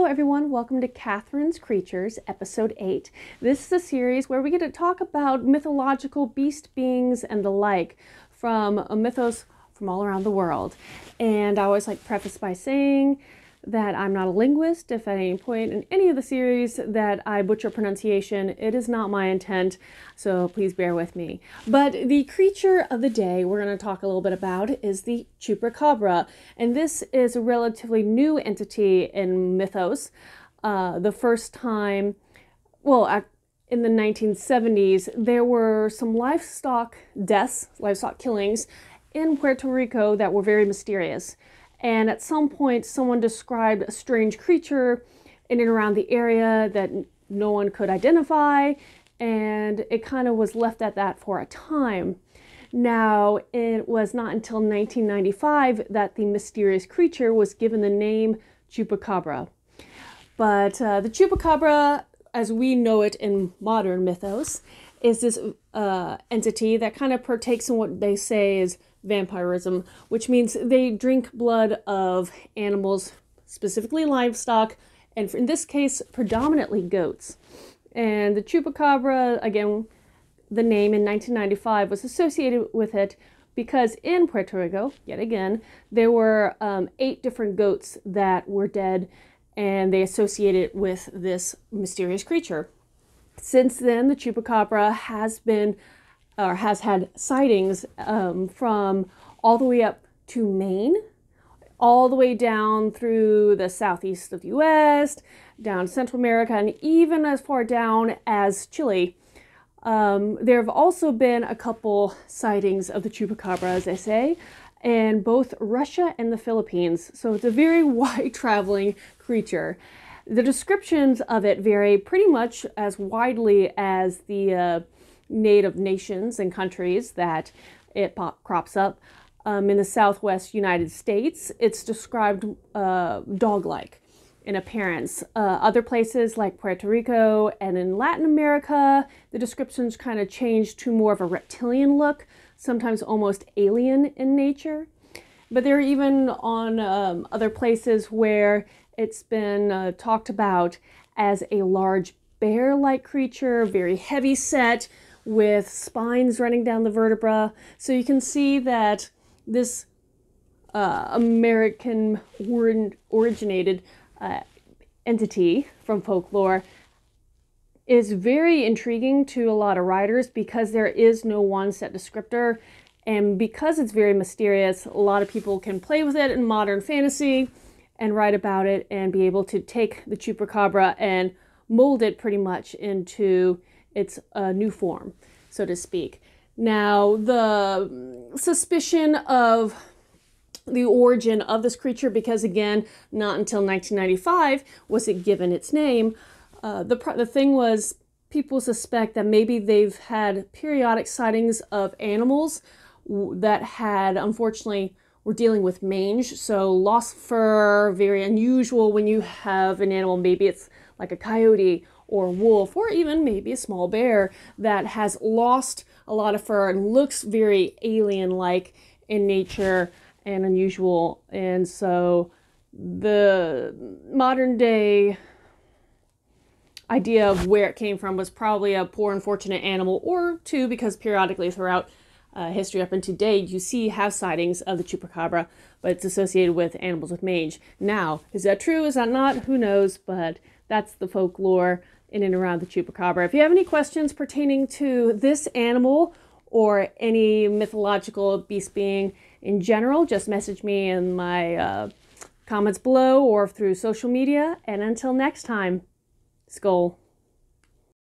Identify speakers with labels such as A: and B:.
A: Hello everyone, welcome to Katharine's Creatures, Episode 8. This is a series where we get to talk about mythological beast beings and the like from a mythos from all around the world. And I always like to preface by saying that I'm not a linguist. If at any point in any of the series that I butcher pronunciation, it is not my intent, so please bear with me. But the creature of the day we're going to talk a little bit about is the Chupacabra, and this is a relatively new entity in mythos. The first time, in the 1970s, there were some livestock deaths, livestock killings in Puerto Rico that were very mysterious. And at some point, someone described a strange creature in and around the area that no one could identify, and it kind of was left at that for a time. Now, it was not until 1995 that the mysterious creature was given the name Chupacabra. But the Chupacabra, as we know it in modern mythos, is this entity that kind of partakes in what they say is vampirism, which means they drink blood of animals, specifically livestock, and in this case, predominantly goats. And the Chupacabra, again, the name in 1995 was associated with it because in Puerto Rico, yet again, there were 8 different goats that were dead, and they associated it with this mysterious creature. Since then, the Chupacabra has had sightings from all the way up to Maine, all the way down through the southeast of the U.S., down Central America, and even as far down as Chile. There have also been a couple sightings of the Chupacabra, as I say, in both Russia and the Philippines. So it's a very wide traveling creature. The descriptions of it vary pretty much as widely as the native nations and countries that it crops up. In the southwest United States, it's described dog-like in appearance. Other places like Puerto Rico and in Latin America, the descriptions kind of change to more of a reptilian look, sometimes almost alien in nature. But they're even on other places where it's been talked about as a large bear-like creature, very heavy set, with spines running down the vertebra. So you can see that this American originated entity from folklore is very intriguing to a lot of writers because there is no one set descriptor, and because it's very mysterious, a lot of people can play with it in modern fantasy and write about it and be able to take the Chupacabra and mold it pretty much into its new form, so to speak. Now, the suspicion of the origin of this creature, because again, not until 1995 was it given its name. The thing was, people suspect that maybe they've had periodic sightings of animals that had, unfortunately, were dealing with mange, so lost fur, very unusual when you have an animal, maybe it's like a coyote or a wolf, or even maybe a small bear that has lost a lot of fur and looks very alien-like in nature and unusual. And so the modern day idea of where it came from was probably a poor unfortunate animal or two, because periodically throughout history up until date, you have sightings of the Chupacabra, but it's associated with animals with mange. Now, is that true? Is that not? Who knows? But that's the folklore in and around the Chupacabra. If you have any questions pertaining to this animal or any mythological beast being in general, just message me in my comments below or through social media. And until next time, Skol.